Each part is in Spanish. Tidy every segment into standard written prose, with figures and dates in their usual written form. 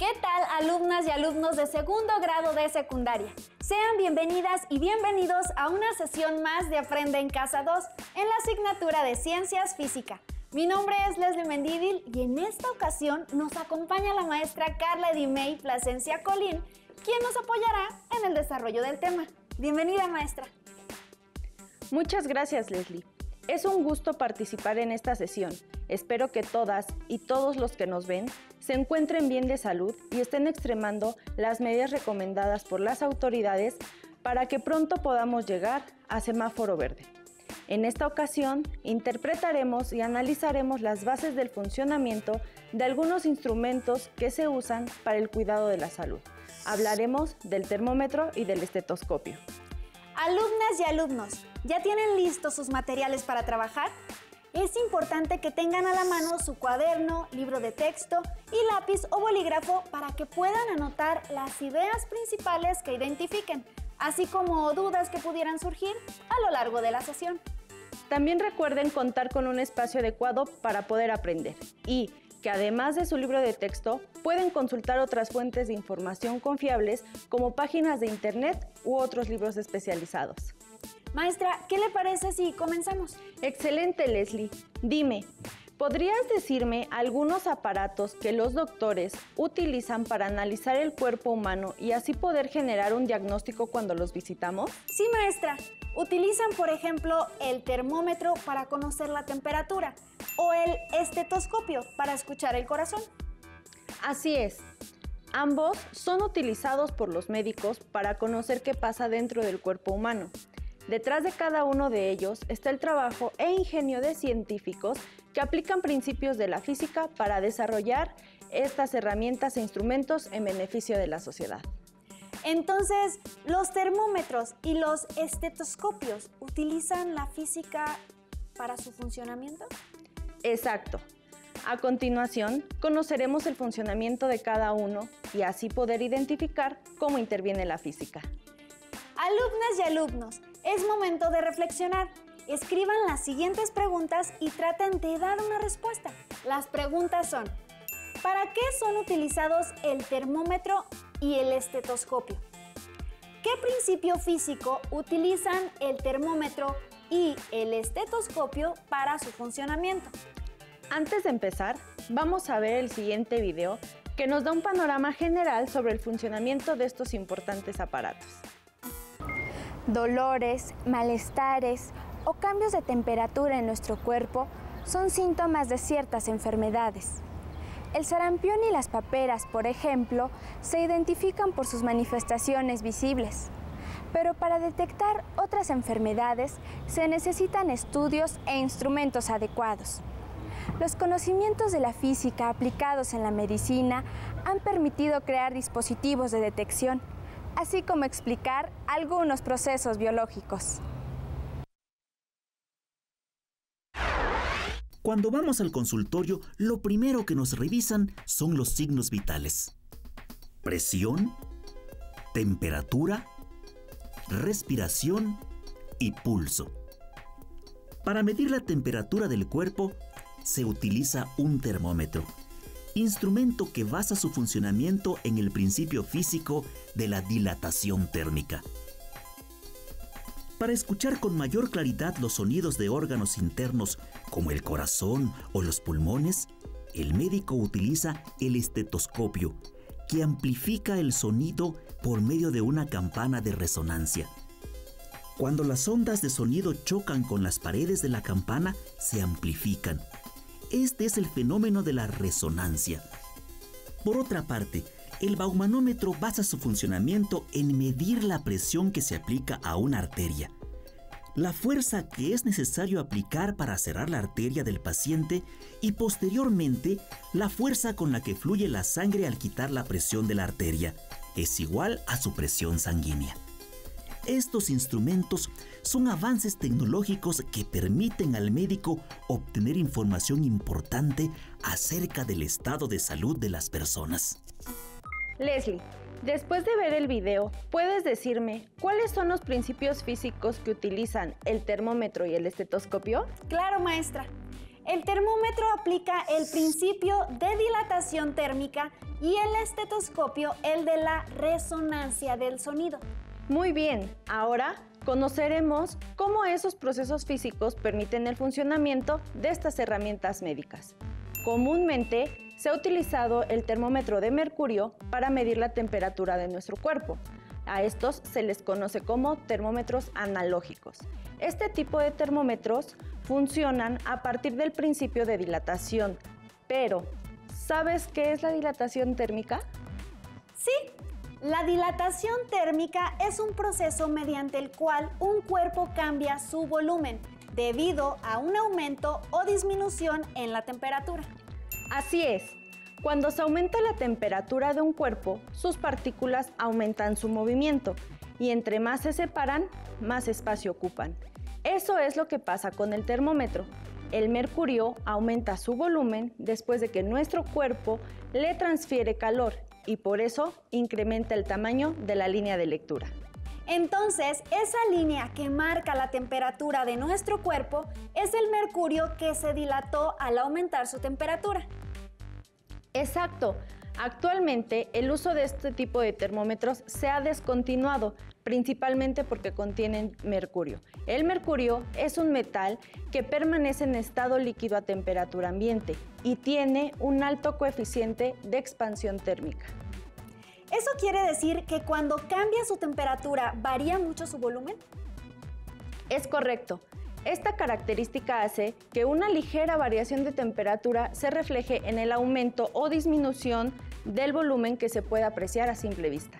¿Qué tal, alumnas y alumnos de segundo grado de secundaria? Sean bienvenidas y bienvenidos a una sesión más de Aprende en Casa 2 en la asignatura de Ciencias Física. Mi nombre es Leslie Mendívil y en esta ocasión nos acompaña la maestra Carla Edimey Plasencia Colín, quien nos apoyará en el desarrollo del tema. Bienvenida, maestra. Muchas gracias, Leslie. Es un gusto participar en esta sesión. Espero que todas y todos los que nos ven se encuentren bien de salud y estén extremando las medidas recomendadas por las autoridades para que pronto podamos llegar a semáforo verde. En esta ocasión, interpretaremos y analizaremos las bases del funcionamiento de algunos instrumentos que se usan para el cuidado de la salud. Hablaremos del termómetro y del estetoscopio. Alumnas y alumnos, ¿ya tienen listos sus materiales para trabajar? Es importante que tengan a la mano su cuaderno, libro de texto y lápiz o bolígrafo para que puedan anotar las ideas principales que identifiquen, así como dudas que pudieran surgir a lo largo de la sesión. También recuerden contar con un espacio adecuado para poder aprender y que además de su libro de texto, pueden consultar otras fuentes de información confiables como páginas de internet u otros libros especializados. Maestra, ¿qué le parece si comenzamos? Excelente, Leslie. Dime, ¿podrías decirme algunos aparatos que los doctores utilizan para analizar el cuerpo humano y así poder generar un diagnóstico cuando los visitamos? Sí, maestra. Utilizan, por ejemplo, el termómetro para conocer la temperatura o el estetoscopio para escuchar el corazón. Así es. Ambos son utilizados por los médicos para conocer qué pasa dentro del cuerpo humano. Detrás de cada uno de ellos está el trabajo e ingenio de científicos que aplican principios de la física para desarrollar estas herramientas e instrumentos en beneficio de la sociedad. Entonces, ¿los termómetros y los estetoscopios utilizan la física para su funcionamiento? Exacto. A continuación, conoceremos el funcionamiento de cada uno y así poder identificar cómo interviene la física. Alumnas y alumnos, es momento de reflexionar. Escriban las siguientes preguntas y traten de dar una respuesta. Las preguntas son: ¿para qué son utilizados el termómetro y el estetoscopio? ¿Qué principio físico utilizan el termómetro y el estetoscopio para su funcionamiento? Antes de empezar, vamos a ver el siguiente video que nos da un panorama general sobre el funcionamiento de estos importantes aparatos. Dolores, malestares o cambios de temperatura en nuestro cuerpo son síntomas de ciertas enfermedades. El sarampión y las paperas, por ejemplo, se identifican por sus manifestaciones visibles. Pero para detectar otras enfermedades se necesitan estudios e instrumentos adecuados. Los conocimientos de la física aplicados en la medicina han permitido crear dispositivos de detección, así como explicar algunos procesos biológicos. Cuando vamos al consultorio, lo primero que nos revisan son los signos vitales: presión, temperatura, respiración y pulso. Para medir la temperatura del cuerpo, se utiliza un termómetro, instrumento que basa su funcionamiento en el principio físico de la dilatación térmica. Para escuchar con mayor claridad los sonidos de órganos internos como el corazón o los pulmones, el médico utiliza el estetoscopio, que amplifica el sonido por medio de una campana de resonancia. Cuando las ondas de sonido chocan con las paredes de la campana, se amplifican. Este es el fenómeno de la resonancia. Por otra parte, el baumanómetro basa su funcionamiento en medir la presión que se aplica a una arteria, la fuerza que es necesario aplicar para cerrar la arteria del paciente y posteriormente la fuerza con la que fluye la sangre al quitar la presión de la arteria es igual a su presión sanguínea. Estos instrumentos son avances tecnológicos que permiten al médico obtener información importante acerca del estado de salud de las personas. Leslie, después de ver el video, ¿puedes decirme cuáles son los principios físicos que utilizan el termómetro y el estetoscopio? Claro, maestra. El termómetro aplica el principio de dilatación térmica y el estetoscopio el de la resonancia del sonido. Muy bien, ahora conoceremos cómo esos procesos físicos permiten el funcionamiento de estas herramientas médicas. Comúnmente se ha utilizado el termómetro de mercurio para medir la temperatura de nuestro cuerpo. A estos se les conoce como termómetros analógicos. Este tipo de termómetros funcionan a partir del principio de dilatación. Pero, ¿sabes qué es la dilatación térmica? Sí, la dilatación térmica es un proceso mediante el cual un cuerpo cambia su volumen debido a un aumento o disminución en la temperatura. Así es. Cuando se aumenta la temperatura de un cuerpo, sus partículas aumentan su movimiento y entre más se separan, más espacio ocupan. Eso es lo que pasa con el termómetro. El mercurio aumenta su volumen después de que nuestro cuerpo le transfiere calor y por eso incrementa el tamaño de la línea de lectura. Entonces, esa línea que marca la temperatura de nuestro cuerpo es el mercurio que se dilató al aumentar su temperatura. Exacto. Actualmente el uso de este tipo de termómetros se ha descontinuado, principalmente porque contienen mercurio. El mercurio es un metal que permanece en estado líquido a temperatura ambiente y tiene un alto coeficiente de expansión térmica. ¿Eso quiere decir que cuando cambia su temperatura varía mucho su volumen? Es correcto. Esta característica hace que una ligera variación de temperatura se refleje en el aumento o disminución del volumen que se puede apreciar a simple vista.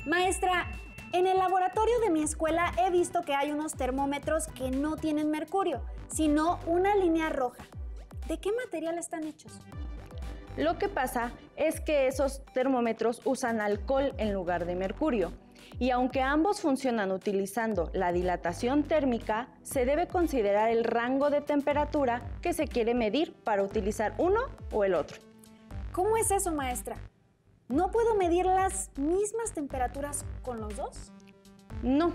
Maestra, en el laboratorio de mi escuela he visto que hay unos termómetros que no tienen mercurio, sino una línea roja. ¿De qué material están hechos? Lo que pasa es que esos termómetros usan alcohol en lugar de mercurio. Y aunque ambos funcionan utilizando la dilatación térmica, se debe considerar el rango de temperatura que se quiere medir para utilizar uno o el otro. ¿Cómo es eso, maestra? ¿No puedo medir las mismas temperaturas con los dos? No.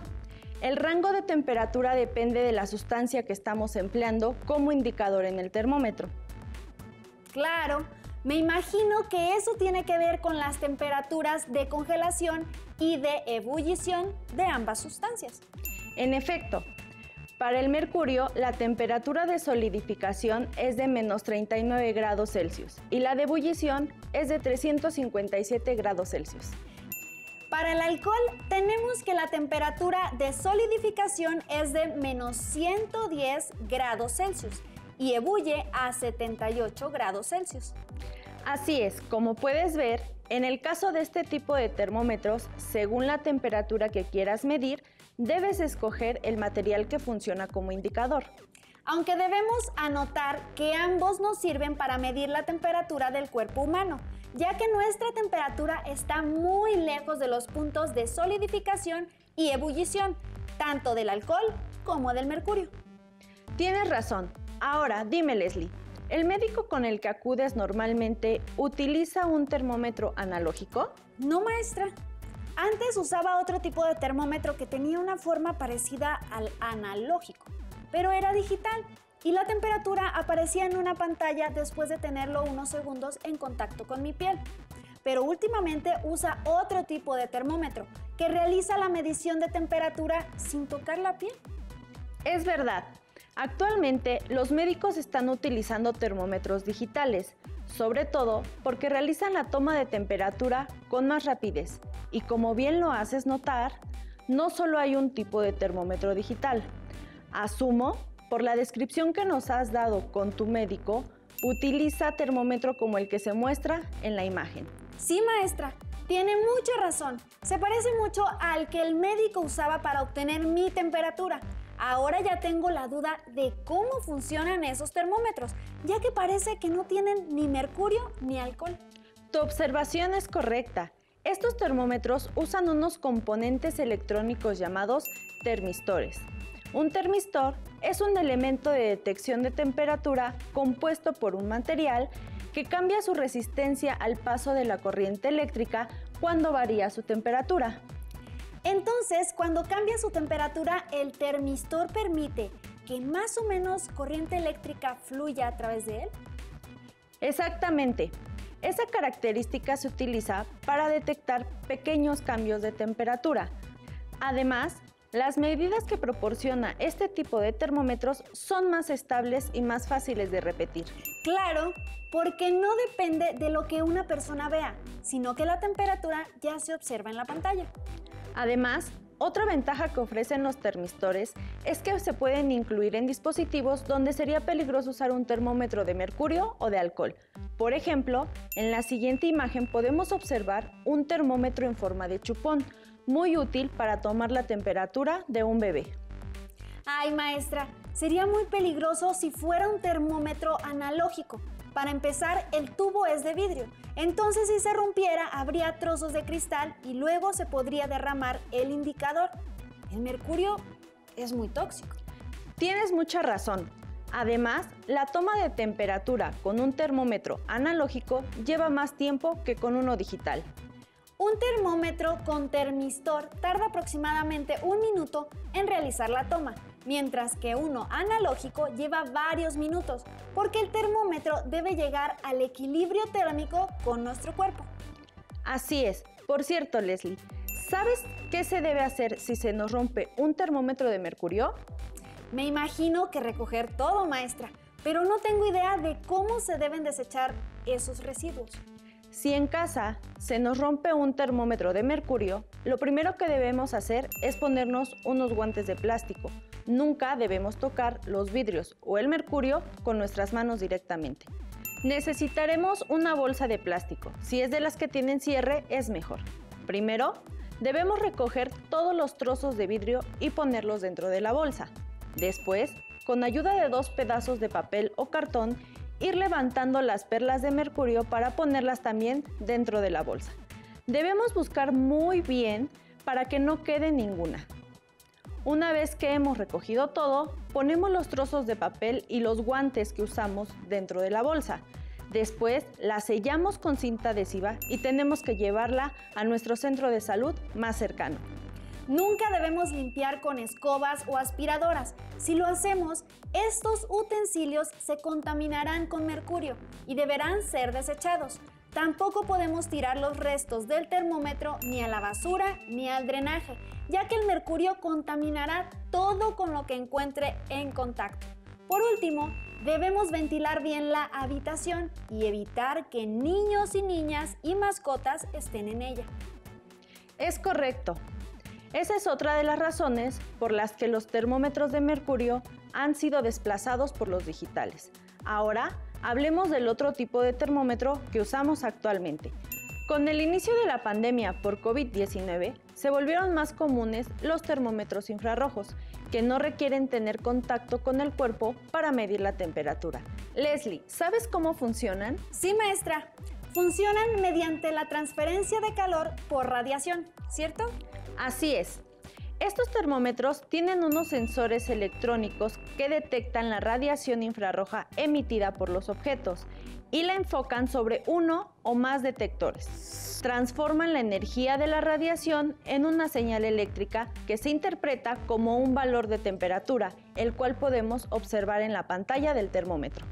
El rango de temperatura depende de la sustancia que estamos empleando como indicador en el termómetro. Claro. Me imagino que eso tiene que ver con las temperaturas de congelación y de ebullición de ambas sustancias. En efecto, para el mercurio, la temperatura de solidificación es de menos 39 grados Celsius y la de ebullición es de 357 grados Celsius. Para el alcohol, tenemos que la temperatura de solidificación es de menos 110 grados Celsius y ebulle a 78 grados Celsius. Así es, como puedes ver, en el caso de este tipo de termómetros, según la temperatura que quieras medir, debes escoger el material que funciona como indicador. Aunque debemos anotar que ambos nos sirven para medir la temperatura del cuerpo humano, ya que nuestra temperatura está muy lejos de los puntos de solidificación y ebullición, tanto del alcohol como del mercurio. Tienes razón. Ahora, dime, Leslie, ¿el médico con el que acudes normalmente utiliza un termómetro analógico? No, maestra. Antes usaba otro tipo de termómetro que tenía una forma parecida al analógico, pero era digital y la temperatura aparecía en una pantalla después de tenerlo unos segundos en contacto con mi piel. Pero últimamente usa otro tipo de termómetro que realiza la medición de temperatura sin tocar la piel. Es verdad. Actualmente, los médicos están utilizando termómetros digitales, sobre todo porque realizan la toma de temperatura con más rapidez. Y como bien lo haces notar, no solo hay un tipo de termómetro digital. Asumo, por la descripción que nos has dado con tu médico, utiliza termómetro como el que se muestra en la imagen. Sí, maestra, tiene mucha razón. Se parece mucho al que el médico usaba para obtener mi temperatura. Ahora ya tengo la duda de cómo funcionan esos termómetros, ya que parece que no tienen ni mercurio ni alcohol. Tu observación es correcta. Estos termómetros usan unos componentes electrónicos llamados termistores. Un termistor es un elemento de detección de temperatura compuesto por un material que cambia su resistencia al paso de la corriente eléctrica cuando varía su temperatura. Entonces, cuando cambia su temperatura, el termistor permite que más o menos corriente eléctrica fluya a través de él? Exactamente. Esa característica se utiliza para detectar pequeños cambios de temperatura. Además, las medidas que proporciona este tipo de termómetros son más estables y más fáciles de repetir. Claro, porque no depende de lo que una persona vea, sino que la temperatura ya se observa en la pantalla. Además, otra ventaja que ofrecen los termistores es que se pueden incluir en dispositivos donde sería peligroso usar un termómetro de mercurio o de alcohol. Por ejemplo, en la siguiente imagen podemos observar un termómetro en forma de chupón, muy útil para tomar la temperatura de un bebé. Ay, maestra, sería muy peligroso si fuera un termómetro analógico. Para empezar, el tubo es de vidrio, entonces si se rompiera habría trozos de cristal y luego se podría derramar el indicador. El mercurio es muy tóxico. Tienes mucha razón. Además, la toma de temperatura con un termómetro analógico lleva más tiempo que con uno digital. Un termómetro con termistor tarda aproximadamente 1 minuto en realizar la toma, mientras que uno analógico lleva varios minutos, porque el termómetro debe llegar al equilibrio térmico con nuestro cuerpo. Así es. Por cierto, Leslie, ¿sabes qué se debe hacer si se nos rompe un termómetro de mercurio? Me imagino que recoger todo, maestra, pero no tengo idea de cómo se deben desechar esos residuos. Si en casa se nos rompe un termómetro de mercurio, lo primero que debemos hacer es ponernos unos guantes de plástico. Nunca debemos tocar los vidrios o el mercurio con nuestras manos directamente. Necesitaremos una bolsa de plástico. Si es de las que tienen cierre, es mejor. Primero, debemos recoger todos los trozos de vidrio y ponerlos dentro de la bolsa. Después, con ayuda de 2 pedazos de papel o cartón, ir levantando las perlas de mercurio para ponerlas también dentro de la bolsa. Debemos buscar muy bien para que no quede ninguna. Una vez que hemos recogido todo, ponemos los trozos de papel y los guantes que usamos dentro de la bolsa. Después la sellamos con cinta adhesiva y tenemos que llevarla a nuestro centro de salud más cercano. Nunca debemos limpiar con escobas o aspiradoras. Si lo hacemos, estos utensilios se contaminarán con mercurio y deberán ser desechados. Tampoco podemos tirar los restos del termómetro ni a la basura ni al drenaje, ya que el mercurio contaminará todo con lo que encuentre en contacto. Por último, debemos ventilar bien la habitación y evitar que niños y niñas y mascotas estén en ella. Es correcto. Esa es otra de las razones por las que los termómetros de mercurio han sido desplazados por los digitales. Ahora, hablemos del otro tipo de termómetro que usamos actualmente. Con el inicio de la pandemia por COVID-19, se volvieron más comunes los termómetros infrarrojos, que no requieren tener contacto con el cuerpo para medir la temperatura. Leslie, ¿sabes cómo funcionan? Sí, maestra. Funcionan mediante la transferencia de calor por radiación, ¿cierto? Así es. Estos termómetros tienen unos sensores electrónicos que detectan la radiación infrarroja emitida por los objetos y la enfocan sobre uno o más detectores. Transforman la energía de la radiación en una señal eléctrica que se interpreta como un valor de temperatura, el cual podemos observar en la pantalla del termómetro.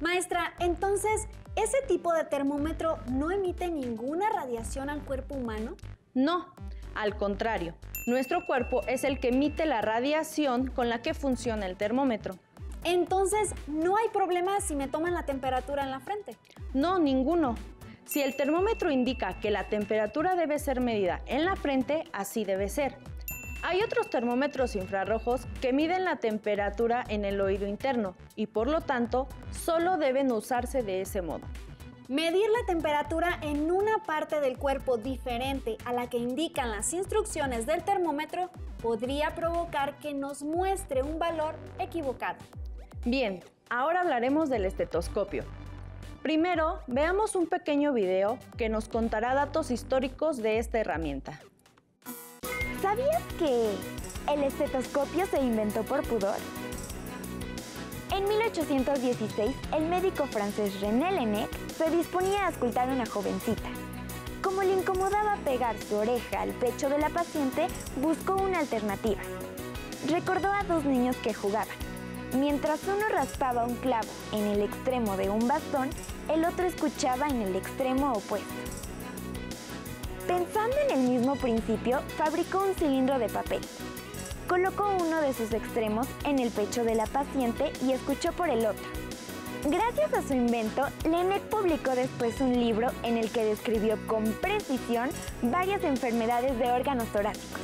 Maestra, entonces, ¿ese tipo de termómetro no emite ninguna radiación al cuerpo humano? No, al contrario. Nuestro cuerpo es el que emite la radiación con la que funciona el termómetro. Entonces, ¿no hay problema si me toman la temperatura en la frente? No, ninguno. Si el termómetro indica que la temperatura debe ser medida en la frente, así debe ser. Hay otros termómetros infrarrojos que miden la temperatura en el oído interno y por lo tanto, solo deben usarse de ese modo. Medir la temperatura en una parte del cuerpo diferente a la que indican las instrucciones del termómetro podría provocar que nos muestre un valor equivocado. Bien, ahora hablaremos del estetoscopio. Primero, veamos un pequeño video que nos contará datos históricos de esta herramienta. ¿Sabías que el estetoscopio se inventó por pudor? En 1816, el médico francés René Laennec se disponía a auscultar a una jovencita. Como le incomodaba pegar su oreja al pecho de la paciente, buscó una alternativa. Recordó a 2 niños que jugaban. Mientras uno raspaba un clavo en el extremo de un bastón, el otro escuchaba en el extremo opuesto. Pensando en el mismo principio, fabricó un cilindro de papel. Colocó uno de sus extremos en el pecho de la paciente y escuchó por el otro. Gracias a su invento, Laennec publicó después un libro en el que describió con precisión varias enfermedades de órganos torácicos,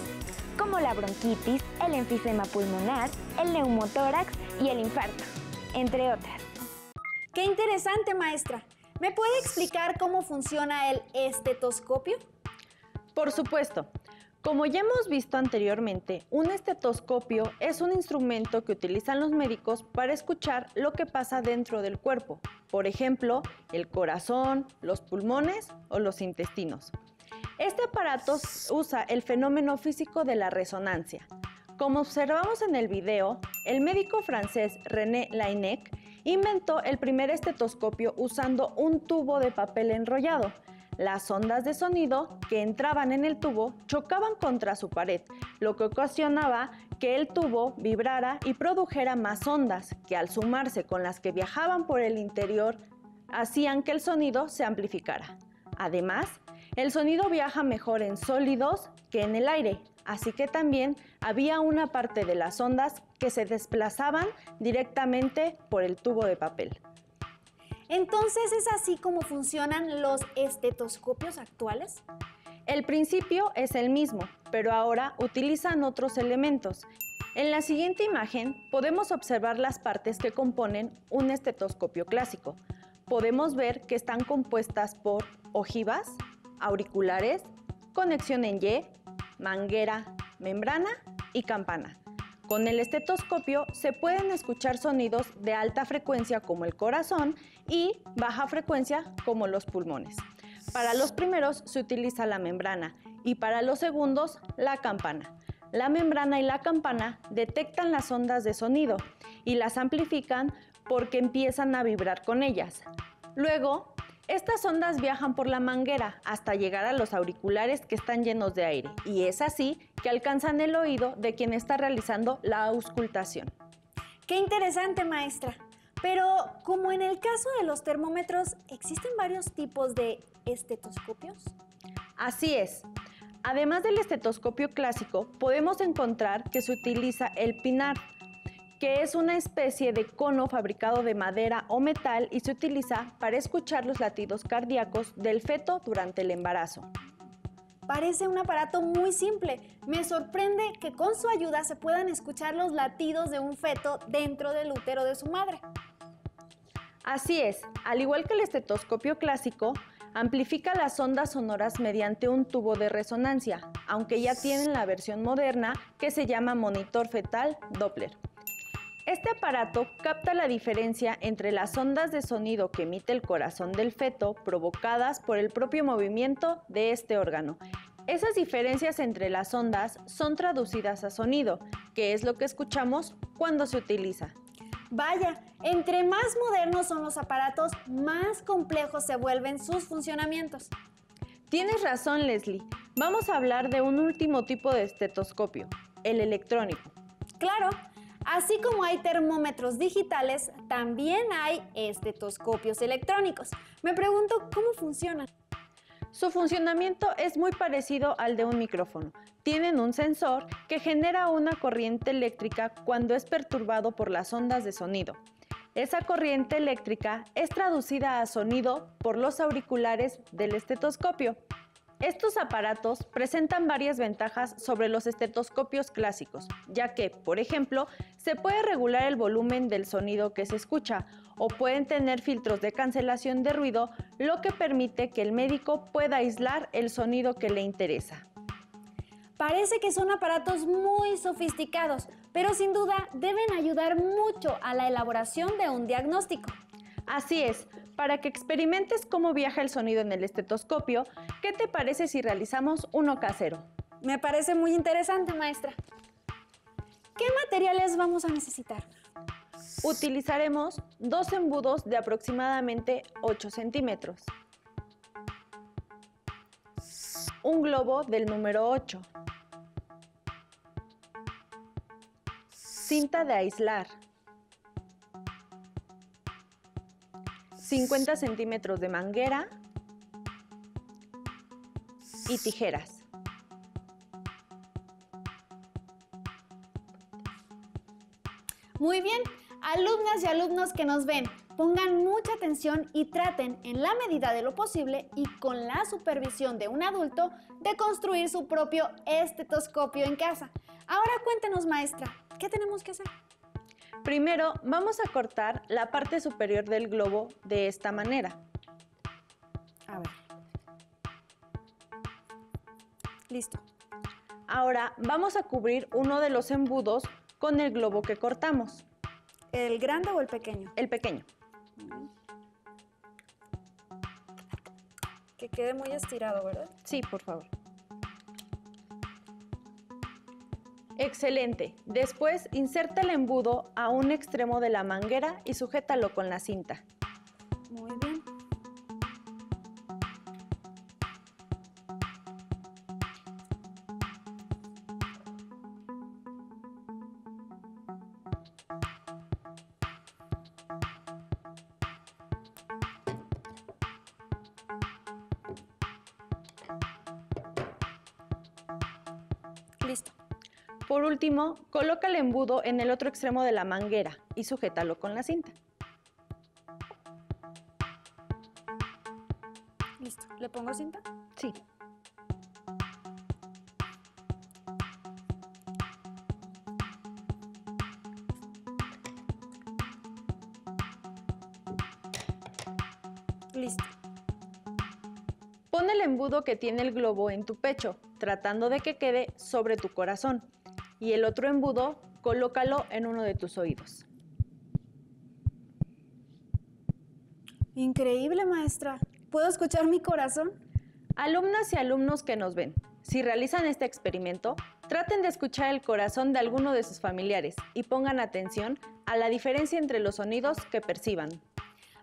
como la bronquitis, el enfisema pulmonar, el neumotórax y el infarto, entre otras. ¡Qué interesante, maestra! ¿Me puede explicar cómo funciona el estetoscopio? Por supuesto. Como ya hemos visto anteriormente, un estetoscopio es un instrumento que utilizan los médicos para escuchar lo que pasa dentro del cuerpo, por ejemplo, el corazón, los pulmones o los intestinos. Este aparato usa el fenómeno físico de la resonancia. Como observamos en el video, el médico francés René Laennec inventó el primer estetoscopio usando un tubo de papel enrollado. Las ondas de sonido que entraban en el tubo chocaban contra su pared, lo que ocasionaba que el tubo vibrara y produjera más ondas, que al sumarse con las que viajaban por el interior, hacían que el sonido se amplificara. Además, el sonido viaja mejor en sólidos que en el aire, así que también había una parte de las ondas que se desplazaban directamente por el tubo de papel. Entonces, ¿es así como funcionan los estetoscopios actuales? El principio es el mismo, pero ahora utilizan otros elementos. En la siguiente imagen podemos observar las partes que componen un estetoscopio clásico. Podemos ver que están compuestas por ojivas, auriculares, conexión en Y, manguera, membrana y campana. Con el estetoscopio se pueden escuchar sonidos de alta frecuencia como el corazón y baja frecuencia como los pulmones. Para los primeros se utiliza la membrana y para los segundos la campana. La membrana y la campana detectan las ondas de sonido y las amplifican porque empiezan a vibrar con ellas. Luego, estas ondas viajan por la manguera hasta llegar a los auriculares que están llenos de aire y es así que alcanzan el oído de quien está realizando la auscultación. ¡Qué interesante, maestra! Pero, como en el caso de los termómetros, ¿existen varios tipos de estetoscopios? Así es. Además del estetoscopio clásico, podemos encontrar que se utiliza el Pinard, que es una especie de cono fabricado de madera o metal y se utiliza para escuchar los latidos cardíacos del feto durante el embarazo. Parece un aparato muy simple. Me sorprende que con su ayuda se puedan escuchar los latidos de un feto dentro del útero de su madre. Así es, al igual que el estetoscopio clásico, amplifica las ondas sonoras mediante un tubo de resonancia, aunque ya tienen la versión moderna que se llama monitor fetal Doppler. Este aparato capta la diferencia entre las ondas de sonido que emite el corazón del feto provocadas por el propio movimiento de este órgano. Esas diferencias entre las ondas son traducidas a sonido, que es lo que escuchamos cuando se utiliza. Vaya, entre más modernos son los aparatos, más complejos se vuelven sus funcionamientos. Tienes razón, Leslie. Vamos a hablar de un último tipo de estetoscopio, el electrónico. Claro. Así como hay termómetros digitales, también hay estetoscopios electrónicos. Me pregunto, ¿cómo funcionan? Su funcionamiento es muy parecido al de un micrófono. Tienen un sensor que genera una corriente eléctrica cuando es perturbado por las ondas de sonido. Esa corriente eléctrica es traducida a sonido por los auriculares del estetoscopio. Estos aparatos presentan varias ventajas sobre los estetoscopios clásicos, ya que, por ejemplo, se puede regular el volumen del sonido que se escucha o pueden tener filtros de cancelación de ruido, lo que permite que el médico pueda aislar el sonido que le interesa. Parece que son aparatos muy sofisticados, pero sin duda deben ayudar mucho a la elaboración de un diagnóstico. Así es, para que experimentes cómo viaja el sonido en el estetoscopio, ¿qué te parece si realizamos uno casero? Me parece muy interesante, maestra. ¿Qué materiales vamos a necesitar? Utilizaremos 2 embudos de aproximadamente 8 centímetros, un globo del número 8, cinta de aislar, 50 centímetros de manguera y tijeras. Muy bien, alumnas y alumnos que nos ven, pongan mucha atención y traten, en la medida de lo posible y con la supervisión de un adulto, de construir su propio estetoscopio en casa. Ahora cuéntenos, maestra, ¿qué tenemos que hacer? Primero, vamos a cortar la parte superior del globo de esta manera. A ver. Listo. Ahora vamos a cubrir uno de los embudos con el globo que cortamos. ¿El grande o el pequeño? El pequeño. Que quede muy estirado, ¿verdad? Sí, por favor. Excelente. Después, inserta el embudo a un extremo de la manguera y sujétalo con la cinta. Muy bien. Listo. Por último, coloca el embudo en el otro extremo de la manguera y sujétalo con la cinta. Listo. ¿Le pongo cinta? Sí. Listo. Pon el embudo que tiene el globo en tu pecho, tratando de que quede sobre tu corazón, y el otro embudo colócalo en uno de tus oídos. Increíble, maestra. ¿Puedo escuchar mi corazón? Alumnas y alumnos que nos ven, si realizan este experimento, traten de escuchar el corazón de alguno de sus familiares y pongan atención a la diferencia entre los sonidos que perciban.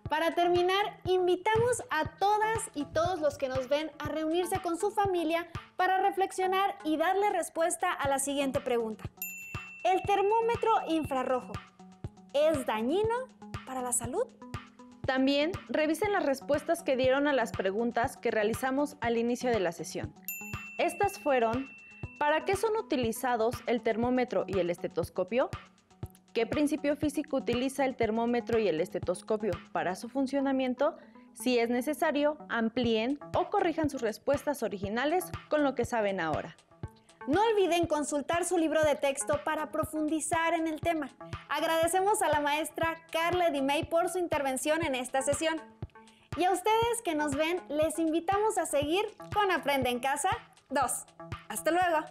Para terminar, invitamos a todas y todos los que nos ven a reunirse con su familia para reflexionar y darle respuesta a la siguiente pregunta. ¿El termómetro infrarrojo es dañino para la salud? También revisen las respuestas que dieron a las preguntas que realizamos al inicio de la sesión. Estas fueron: ¿para qué son utilizados el termómetro y el estetoscopio? ¿Qué principio físico utiliza el termómetro y el estetoscopio para su funcionamiento? Si es necesario, amplíen o corrijan sus respuestas originales con lo que saben ahora. No olviden consultar su libro de texto para profundizar en el tema. Agradecemos a la maestra Carla Edimey por su intervención en esta sesión. Y a ustedes que nos ven, les invitamos a seguir con Aprende en Casa 2. ¡Hasta luego!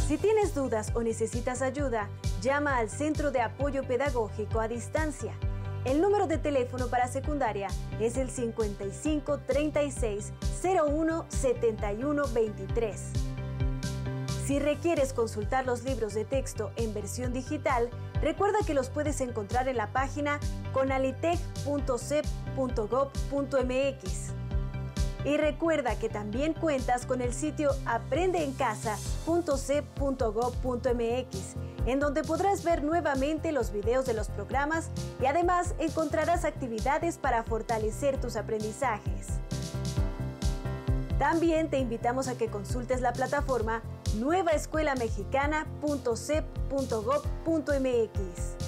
Si tienes dudas o necesitas ayuda, llama al Centro de Apoyo Pedagógico a Distancia. El número de teléfono para secundaria es el 55 36 01 71 23. Si requieres consultar los libros de texto en versión digital, recuerda que los puedes encontrar en la página conalitec.cep.gov.mx. Y recuerda que también cuentas con el sitio aprendeencasa.cep.gov.mx, en donde podrás ver nuevamente los videos de los programas y además encontrarás actividades para fortalecer tus aprendizajes. También te invitamos a que consultes la plataforma nuevaescuelamexicana.cep.gov.mx.